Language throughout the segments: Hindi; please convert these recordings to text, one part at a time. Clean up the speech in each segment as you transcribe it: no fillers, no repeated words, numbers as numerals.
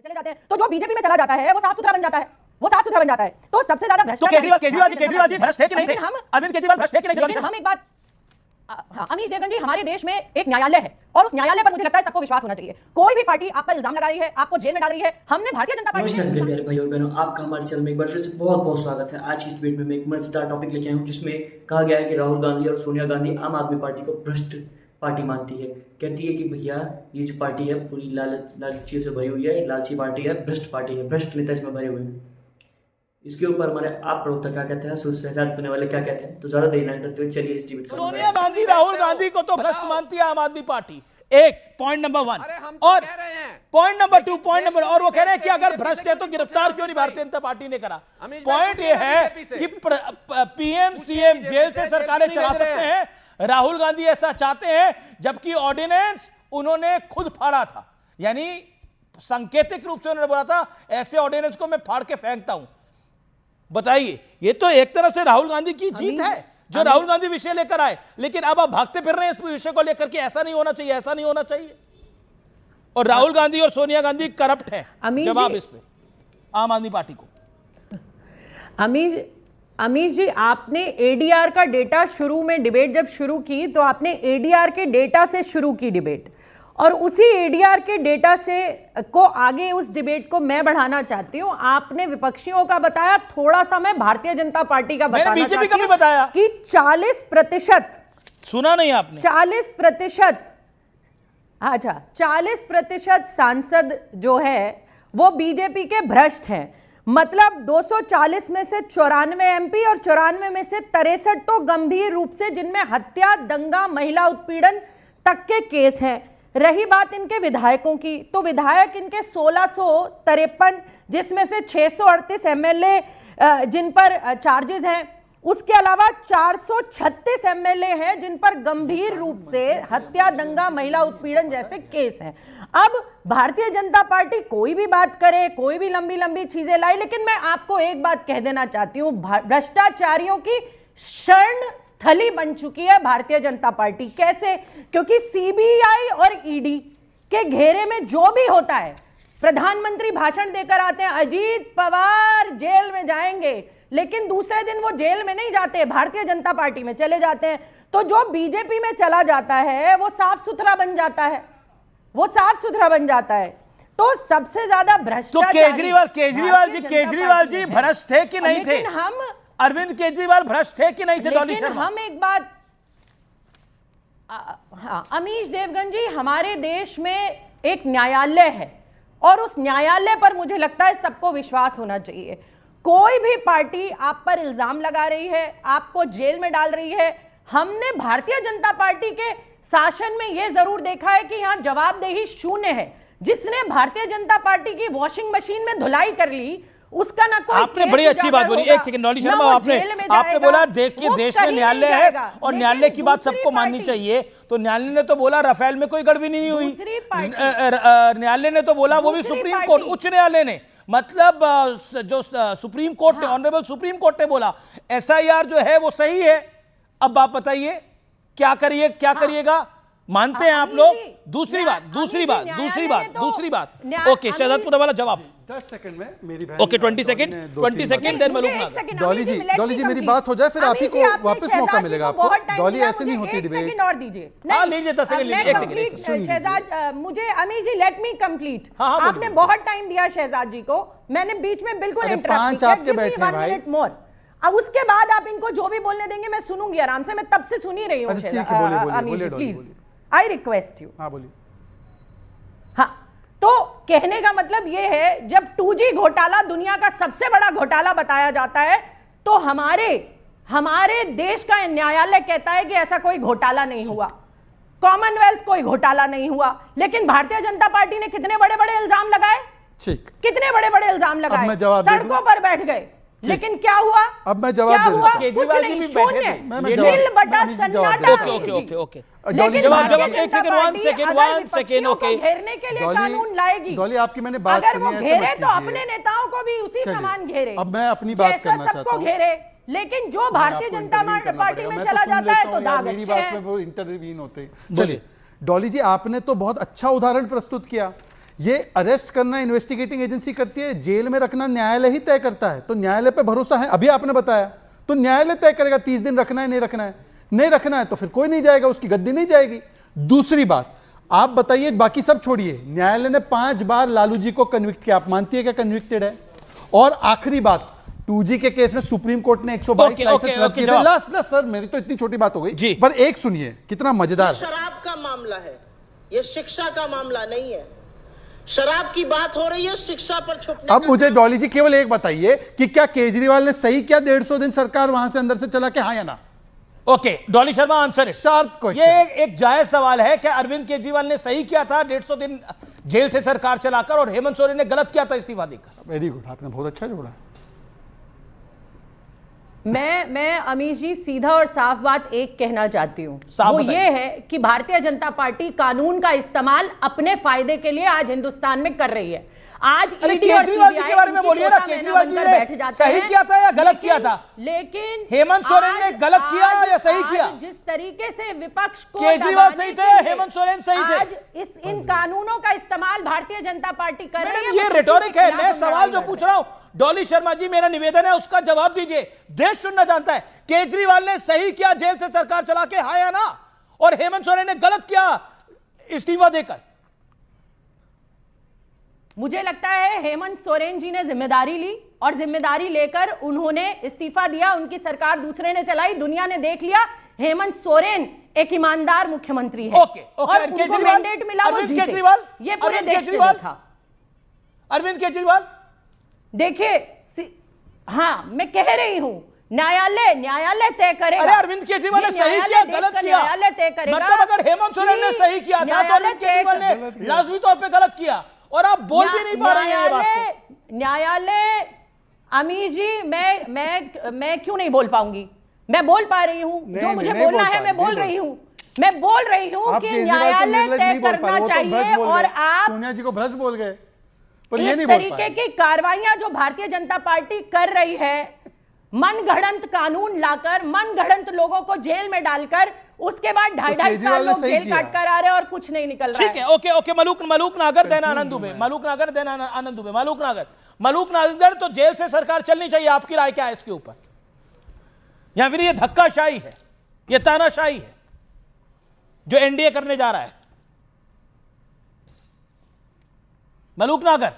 चले जाते हैं तो जो बीजेपी में चला जाता है वो साफ सुथरा बन जाता है, वो साफ सुथरा बन जाता है। तो सबसे ज्यादा भ्रष्टाचार केजरीवाल जी भ्रष्ट है कि नहीं थे? अरविंद केजरीवाल भ्रष्ट है कि नहीं थे? हम एक बात, अमीश देवगन जी, हमारे देश में एक न्यायालय है और उस न्यायालय पर मुझे लगता है सबको विश्वास होना चाहिए। कोई भी पार्टी आप पर इल्जाम लगा रही है, आपको जेल में डाल रही है, हमने भारतीय जनता पार्टी नमस्कार मेरे प्यारे भाई और बहनों, आपका हमारे चैनल में एक बार फिर से बहुत बहुत स्वागत है। आज की इस वीडियो में मैं एक मजेदार टॉपिक लेके आया हूँ जिसमें कहा गया है कि राहुल गांधी और सोनिया गांधी आम आदमी पार्टी को भ्रष्ट पार्टी मानती है। कहती है कि भैया ये जो पार्टी है पूरी लालची से भरी हुई है, लालची पार्टी है, भ्रष्ट पार्टी है, भ्रष्ट नेता इसमें भरे हुए हैं। इसके ऊपर हमारे आप प्रवक्ता क्या कहते हैं, शहजाद पुणे वाले क्या कहते हैं, तो ज्यादा देरी ना करते हुए चलिए इस डिबेट। सोनिया गांधी राहुल गांधी को तो भ्रष्ट मानती है आम आदमी पार्टी, एक पॉइंट नंबर 1। और पॉइंट नंबर 2, और वो कह रहे हैं कि अगर भ्रष्ट है तो गिरफ्तार क्यों नहीं भारतीय जनता पार्टी ने करा। पॉइंट ये है कि पीएम सीएम जेल से सरकारें चला सकते हैं, राहुल गांधी ऐसा चाहते हैं, जबकि ऑर्डिनेंस उन्होंने खुद फाड़ा था। यानी सांकेतिक रूप से उन्होंने बोला था ऐसे ऑर्डिनेंस को मैं फाड़ के फेंकता हूं। बताइए, ये तो एक तरह से राहुल गांधी की जीत है जो राहुल गांधी विषय लेकर आए, लेकिन अब आप भागते फिर रहे हैं इस विषय को लेकर के ऐसा नहीं होना चाहिए, ऐसा नहीं होना चाहिए। और राहुल गांधी और सोनिया गांधी करप्ट है। जवाब इस पे आम आदमी पार्टी को। अमीश जी, आपने एडीआर का डेटा शुरू में डिबेट जब शुरू की तो आपने एडीआर के डेटा से शुरू की डिबेट, और उसी एडीआर के डेटा से को आगे उस डिबेट को मैं बढ़ाना चाहती हूं। आपने विपक्षियों का बताया, थोड़ा सा मैं भारतीय जनता पार्टी का बताना बीजेपी का भी बताया कि 40%, सुना नहीं आपने? 40%, अच्छा 40% सांसद जो है वो बीजेपी के भ्रष्ट हैं। मतलब 240 में से 94 एमपी और 94 में से 63 तो गंभीर रूप से, जिनमें हत्या, दंगा, महिला उत्पीड़न तक के केस हैं। रही बात इनके विधायकों की, तो विधायक इनके 1653, जिसमें से 638 एमएलए जिन पर चार्जेस हैं, उसके अलावा 436 एमएलए हैं जिन पर गंभीर रूप से हत्या, दंगा, महिला उत्पीड़न जैसे केस हैं। अब भारतीय जनता पार्टी कोई भी बात करे, कोई भी लंबी लंबी चीजें लाए, लेकिन मैं आपको एक बात कह देना चाहती हूं, भ्रष्टाचारियों की शरण स्थली बन चुकी है भारतीय जनता पार्टी। कैसे? क्योंकि सीबीआई और ईडी के घेरे में जो भी होता है, प्रधानमंत्री भाषण देकर आते हैं, अजीत पवार जेल में जाएंगे, लेकिन दूसरे दिन वो जेल में नहीं जाते, भारतीय जनता पार्टी में चले जाते हैं। तो जो बीजेपी में चला जाता है वो साफ सुथरा बन जाता है, वो साफ सुथरा बन जाता है। तो सबसे ज्यादा भ्रष्टाचार केजरीवाल जी भ्रष्ट थे कि नहीं थे? हम अरविंद केजरीवाल भ्रष्ट थे कि नहीं थे? डॉली शर्मा, हम एक बात, अमीश देवगन जी, हमारे देश में एक न्यायालय है और उस न्यायालय पर मुझे लगता है सबको विश्वास होना चाहिए। कोई भी पार्टी आप पर इल्जाम लगा रही है, आपको जेल में डाल रही है, हमने भारतीय जनता पार्टी के शासन में यह जरूर देखा है कि यहां जवाबदेही शून्य है। जिसने भारतीय जनता पार्टी की वॉशिंग मशीन में धुलाई कर ली, उसका ना कोई, आपने बड़ी अच्छी बात बोली। एक सेकंड डॉली शर्मा, आपने बोला देखिए देश में न्यायालय है और न्यायालय की बात सबको माननी चाहिए। तो न्यायालय ने तो बोला राफेल में कोई गड़बड़ी नहीं हुई, न्यायालय ने तो बोला, वो भी सुप्रीम कोर्ट, उच्च न्यायालय ने, मतलब जो सुप्रीम कोर्ट ने, ऑनरेबल सुप्रीम कोर्ट ने बोला एसआईआर जो है वो सही है। अब आप बताइए क्या करिएगा? मानते हैं आप लोग? दूसरी बात, ओके, शहजादपुर वाला जवाब 10 सेकंड में मेरी बहन, ओके 20 सेकंड, देन मलूक नागर। डॉली जी मेरी बात हो जाए, फिर आप ही को वापस मौका मिलेगा आपको। डॉली ऐसे नहीं होती डिबेट। और दीजिए, हाँ लीजिए 10 सेकंड लीजिए, 1 सेकंड शहजाद, मुझे अमीश जी लेट मी कंप्लीट। आपने बहुत टाइम दिया शहजाद जी को, मैंने बीच में बिल्कुल इंटरप्ट किया। 5 आपके बैठे हैं भाई, अब उसके बाद आप इनको जो भी बोलने देंगे मैं सुनूंगी आराम से, मैं तब से सुन ही रही हूँ। Please I request you. हाँ बोलिए। हाँ, तो कहने का मतलब यह है, जब 2G घोटाला दुनिया का सबसे बड़ा घोटाला बताया जाता है, तो हमारे देश का न्यायालय कहता है कि ऐसा कोई घोटाला नहीं हुआ, कॉमनवेल्थ कोई घोटाला नहीं हुआ। लेकिन भारतीय जनता पार्टी ने कितने बड़े बड़े इल्जाम लगाए, कितने बड़े बड़े इल्जाम लगाए, सड़कों पर बैठ गए, लेकिन क्या हुआ? अब मैं जवाब दे देता हूं। केजरीवाल जी भी बैठे थे। दिल बटा सन्नाटा। ओके जवाब 1 सेकंड ओके। घेरने के लिए कानून लाएगी। डॉली आपकी मैंने बात सुनी है, ऐसे मत कीजिए। तो अपने नेताओं को भी उसी समान घेरे। अब मैं अपनी बात करना चाहता हूं। घेरे, लेकिन जो भारतीय जनता पार्टी में चला जाता है तो दाग मेरी बात में वो इंटरवीन होते। चलिए डॉली जी, आपने तो बहुत अच्छा उदाहरण प्रस्तुत किया ये अरेस्ट करना इन्वेस्टिगेटिंग एजेंसी करती है, जेल में रखना न्यायालय ही तय करता है। तो न्यायालय पे भरोसा है, अभी आपने बताया, तो न्यायालय तय करेगा 30 दिन रखना है नहीं रखना है। नहीं रखना है तो फिर कोई नहीं जाएगा, उसकी गद्दी नहीं जाएगी। दूसरी बात आप बताइए, बाकी सब छोड़िए, न्यायालय ने 5 बार लालू जी को कन्विक्ट किया, आप मानती है क्या कन्विक्टेड है? और आखिरी बात, 2G के केस में सुप्रीम कोर्ट ने 122 लाइसेंस रद्द किए थे। लास्ट सर, मेरी तो इतनी छोटी बात हो गई, पर एक सुनिए कितना मजेदार। शराब का मामला है, ये शिक्षा का मामला नहीं है। शराब की बात हो रही है, शिक्षा पर छुपने। अब मुझे डॉली जी केवल एक बताइए कि क्या केजरीवाल ने सही किया 150 दिन सरकार वहां से अंदर से चला के, हाँ या ना? ओके, डॉली शर्मा आंसर है। Sharp question. ये एक जायज सवाल है, क्या अरविंद केजरीवाल ने सही किया था 150 दिन जेल से सरकार चलाकर, और हेमंत सोरेन ने गलत किया था इस्तीफा देकर? वेरी गुड, आपने बहुत अच्छा जोड़ा। मैं अमीश जी सीधा और साफ बात एक कहना चाहती हूँ, वो बताइए। ये है कि भारतीय जनता पार्टी कानून का इस्तेमाल अपने फायदे के लिए आज हिंदुस्तान में कर रही है। आज केजरीवाल जी के बारे में बोलिए ना, केजरीवाल जी ने सही किया था या गलत किया था? लेकिन हेमंत सोरेन ने गलत किया या सही किया? जिस तरीके से विपक्ष को केजरीवाल सही थे, हेमंत सोरेन सही थे। आज इन कानूनों का इस्तेमाल भारतीय जनता पार्टी कर रही है। ये रेटोरिक है। मैं सवाल जो पूछ रहा हूं, डॉली शर्मा जी, मेरा निवेदन है उसका जवाब दीजिए। देश सुनना जानता है, केजरीवाल ने सही किया जेल से सरकार चला के, हाँ या ना? और हेमंत सोरेन ने गलत किया इस्तीफा देकर? मुझे लगता है हेमंत सोरेन जी ने जिम्मेदारी ली और जिम्मेदारी लेकर उन्होंने इस्तीफा दिया। उनकी सरकार दूसरे ने चलाई, दुनिया ने देख लिया हेमंत सोरेन एक ईमानदार मुख्यमंत्री है। ओके, और उनको मैंडेट मिला, वो जीते। ये पूरे देश ने देखा। अरविंद केजरीवाल देखिए, हाँ मैं कह रही हूं, न्यायालय तय करेगा। अरे अरविंद केजरीवाल ने सही किया गलत किया? न्यायालय तय करेगा। मतलब अगर हेमंत सोरेन ने सही किया था तो अरविंद केजरीवाल ने राजनीतिक तौर पे गलत किया, और आप बोल भी नहीं पा रहे हैं ये बात को। न्यायालय, अमीश जी, मैं क्यों नहीं बोल पाऊंगी? मैं बोल पा रही हूं, जो मुझे बोलना है मैं बोल रही हूं। मैं बोल रही हूं कि न्यायालय तय करना चाहिए। और आप सोनिया जी को भ्रष्ट बोल गए, पर ये इस नहीं बोल तरीके की कार्रवाइयां जो भारतीय जनता पार्टी कर रही है, मनगढ़ंत कानून लाकर, मनगढ़ंत लोगों को जेल में डालकर, उसके बाद 2.5 साल लोग जेल काट कर आ रहे हैं और कुछ नहीं निकल रहा है। ठीक है, ओके ओके। मलूक नागर देना आनंद दुबे, मलूक नागर, तो जेल से सरकार चलनी चाहिए, आपकी राय क्या है इसके ऊपर? या फिर ये धक्काशाही है, ये तानाशाही है जो एनडीए करने जा रहा है? मलूक नागर,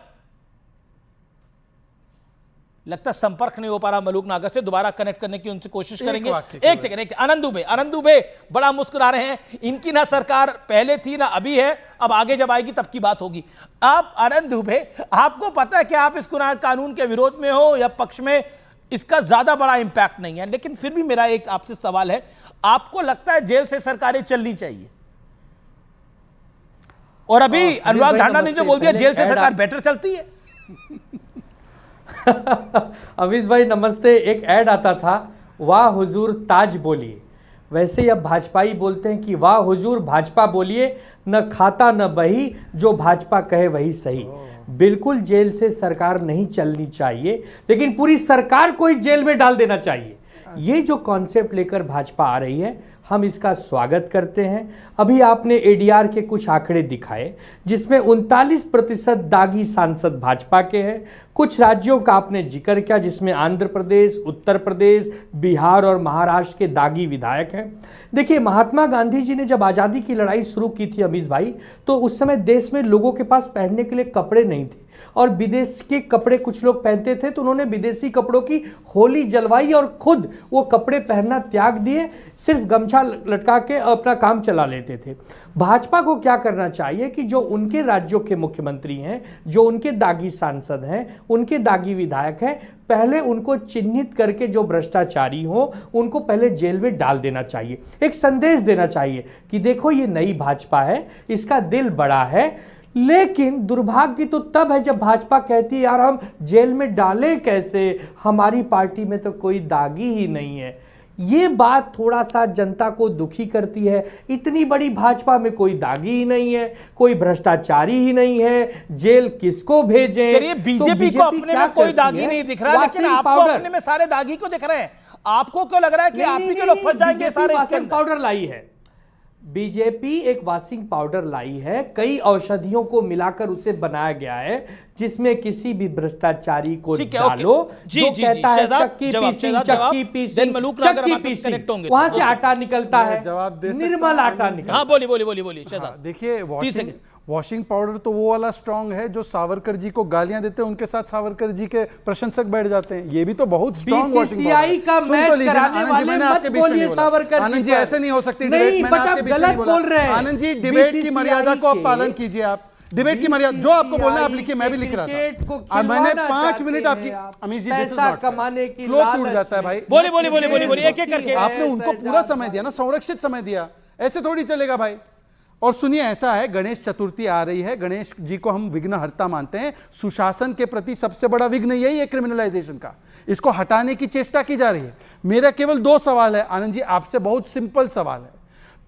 लगता संपर्क नहीं हो पा रहा मलूक नागर से, दोबारा कनेक्ट करने की उनसे कोशिश करेंगे। एक सेकंड, आनंद दुबे बड़ा मुस्कुरा रहे हैं। इनकी ना सरकार पहले थी ना अभी है, अब आगे जब आएगी तब की बात होगी। आप आनंद दुबे, आपको पता है कि आप इस कानून के विरोध में हो या पक्ष में, इसका ज्यादा बड़ा इंपैक्ट नहीं है, लेकिन फिर भी मेरा एक आपसे सवाल है, आपको लगता है जेल से सरकारें चलनी चाहिए? और अभी अनुराग ढांडा ने जो बोल दिया जेल से सरकार बेटर चलती है। अमीश भाई नमस्ते। एक ऐड आता था, वाह हुजूर ताज बोलिए, वैसे ही अब भाजपाई बोलते हैं कि वाह हुजूर भाजपा बोलिए, न खाता न बही, जो भाजपा कहे वही सही। बिल्कुल जेल से सरकार नहीं चलनी चाहिए, लेकिन पूरी सरकार को ही जेल में डाल देना चाहिए। ये जो कॉन्सेप्ट लेकर भाजपा आ रही है, हम इसका स्वागत करते हैं। अभी आपने एडीआर के कुछ आंकड़े दिखाए जिसमें 39% दागी सांसद भाजपा के हैं। कुछ राज्यों का आपने जिक्र किया जिसमें आंध्र प्रदेश, उत्तर प्रदेश, बिहार और महाराष्ट्र के दागी विधायक हैं। देखिए, महात्मा गांधी जी ने जब आज़ादी की लड़ाई शुरू की थी अमीश भाई, तो उस समय देश में लोगों के पास पहनने के लिए कपड़े नहीं थे और विदेश के कपड़े कुछ लोग पहनते थे, तो उन्होंने विदेशी कपड़ों की होली जलवाई और खुद वो कपड़े पहनना त्याग दिए, सिर्फ गमछा लटका के अपना काम चला लेते थे। भाजपा को क्या करना चाहिए कि जो उनके राज्यों के मुख्यमंत्री हैं, जो उनके दागी सांसद हैं, उनके दागी विधायक हैं, पहले उनको चिन्हित करके जो भ्रष्टाचारी हो उनको पहले जेल में डाल देना चाहिए। एक संदेश देना चाहिए कि देखो ये नई भाजपा है, इसका दिल बड़ा है। लेकिन दुर्भाग्य तो तब है जब भाजपा कहती है यार हम जेल में डालें कैसे, हमारी पार्टी में तो कोई दागी ही नहीं है। ये बात थोड़ा सा जनता को दुखी करती है। इतनी बड़ी भाजपा में कोई दागी ही नहीं है, कोई भ्रष्टाचारी ही नहीं है, जेल किसको भेजें? चलिए, बीजेपी को अपने में कोई दागी नहीं दिख रहा, लेकिन आपको अपने में सारे दागी को दिख रहे हैं। आपको क्यों लग रहा है कि आप ही के लोग फंस जाएंगे सारे? वाशिंग पाउडर लाई है बीजेपी एक वॉशिंग पाउडर लाई है, कई औषधियों को मिलाकर उसे बनाया गया है, जिसमें किसी भी भ्रष्टाचारी को डालो जो कहता है चक्की पीसी वहां से आटा निकलता है, जवाब दे सकता निर्मल हूं, आटा निकलता है। हाँ बोलिए शहजाद। देखिए वॉशिंग पाउडर तो वो वाला स्ट्रांग है जो सावरकर जी को गालियां देते हैं, उनके साथ सावरकर जी के प्रशंसक बैठ जाते हैं। ये भी तो बहुत स्ट्रांग वॉशिंग बीसीसीआई का मैच कराने वाले मत बोलिए सावरकर जी। आनंद जी ऐसे नहीं हो सकती डिबेट, मैंने आपके बीच में नहीं बोला। आनंद जी डिबेट की मर्यादा को आप पालन कीजिए। आप डिबेट की मर्यादा जो आपको बोलना है आप लिखिए, मैं भी लिख रहा था। मैंने 5 मिनट आपकी अमीश जी दिस इज नॉट कमाने की फ्लो टूट जाता है भाई। बोलिए एक एक करके। आपने उनको पूरा समय दिया ना, संरक्षित समय दिया, ऐसे थोड़ी चलेगा भाई। और सुनिए ऐसा है, गणेश चतुर्थी आ रही है, गणेश जी को हम विघ्नहर्ता मानते हैं। सुशासन के प्रति सबसे बड़ा विघ्न यही है क्रिमिनलाइजेशन का, इसको हटाने की चेष्टा की जा रही है। मेरा केवल 2 सवाल है आनंद जी आपसे, बहुत सिंपल सवाल है।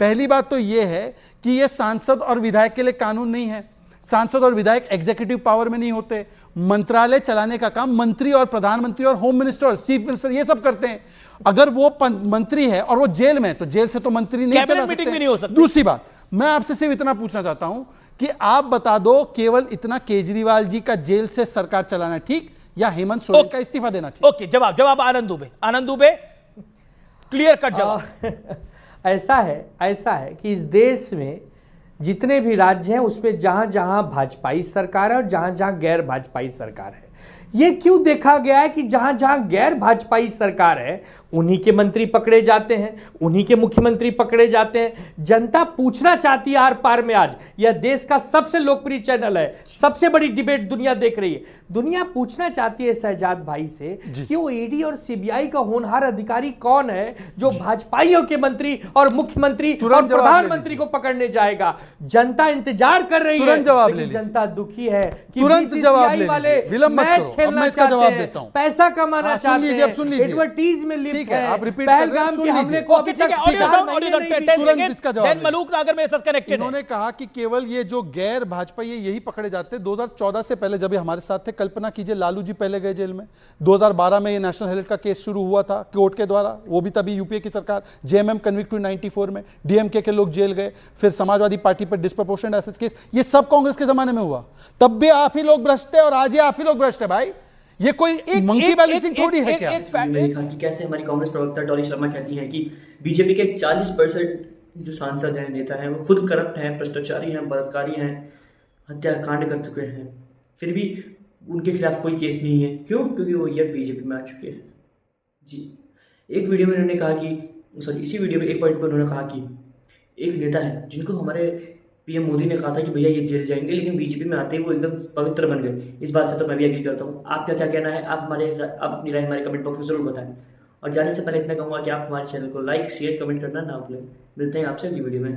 पहली बात तो यह है कि यह सांसद और विधायक के लिए कानून नहीं है। सांसद और विधायक एग्जीक्यूटिव पावर में नहीं होते। मंत्रालय चलाने का काम मंत्री और प्रधानमंत्री और होम मिनिस्टर, चीफ मिनिस्टर ये सब करते हैं। अगर वो मंत्री है और वो जेल में है तो जेल से तो मंत्री नहीं चला सकते। दूसरी बात, मैं आपसे सिर्फ इतना पूछना चाहता हूं कि आप बता दो, केवल इतना केजरीवाल जी का जेल से सरकार चलाना ठीक या हेमंत सोरेन का इस्तीफा देना ठीक? ओके, जवाब आनंद दुबे क्लियर कट जवाब। ऐसा है कि इस देश में जितने भी राज्य हैं उसमें जहां जहां भाजपाई सरकार है और जहां जहां गैर भाजपाई सरकार है, ये क्यों देखा गया है कि जहां जहां गैर भाजपाई सरकार है उन्हीं के मंत्री पकड़े जाते हैं, उन्हीं के मुख्यमंत्री पकड़े जाते हैं। जनता पूछना चाहती है आर पार में। आज यह देश का सबसे लोकप्रिय चैनल है, सबसे बड़ी डिबेट दुनिया देख रही है। दुनिया पूछना चाहती है शहजाद भाई से कि वो ईडी और सीबीआई का होनहार अधिकारी कौन है जो भाजपाइयों के मंत्री और मुख्यमंत्री और प्रधानमंत्री को पकड़ने जाएगा। जनता इंतजार कर रही है, लेकिन जनता दुखी है कि बीसीसीआई वाले मैच खेलना चाहते हैं, पैसा कमाना चाहते हैं, एडवर्टीज में लिप्त है। आप रिपीट पहलगाम के हमले को अभी तक इन्होंने कहा कि केवल ये जो गैर भाजपा यही पकड़े जाते हैं। 2014 से पहले जब ये हमारे साथ थे, कल्पना कीजिए लालू जी पहले गए जेल में। 2012 में ये नेशनल हेरिटेज का केस शुरू हुआ था कोर्ट के द्वारा, वो भी तभी यूपीए की सरकार, जेएमएम कन्विक्ट हुई 94 में, डीएमके के लोग जेल गए, फिर समाजवादी पार्टी पर डिस्प्रपोर्शनेट एसेट्स केस, ये सब कांग्रेस के जमाने में हुआ। तब भी आप ही लोग भ्रष्ट थे और आज ही आप ही लोग भ्रष्ट है भाई। ये कोई मंकी बैलेंसिंग थोड़ी है क्या? देखा कि कैसे हमारी कांग्रेस प्रवक्ता डॉली शर्मा कहती हैं कि बीजेपी के 40% जो सांसद हैं, नेता हैं, वो खुद करप्ट हैं, भ्रष्टाचारी हैं, बलात्कारी हैं, हत्याकांड कर चुके हैं, फिर भी उनके खिलाफ कोई केस नहीं है। क्यों? क्योंकि वो ये बीजेपी में आ चुके हैं। जी, एक वीडियो में उन्होंने कहा कि इसी वीडियो में एक पॉइंट पर उन्होंने कहा कि एक नेता है जिनको हमारे पीएम मोदी ने कहा था कि भैया ये जेल जाएंगे, लेकिन बीजेपी में आते ही वो एकदम पवित्र बन गए। इस बात से तो मैं भी एग्री करता हूँ। आपका क्या कहना है? आप अपनी राय हमारे कमेंट बॉक्स में जरूर बताएं। और जाने से पहले इतना कहूँगा कि आप हमारे चैनल को लाइक, शेयर, कमेंट करना ना भूलें। मिलते हैं आपसे अगली वीडियो में।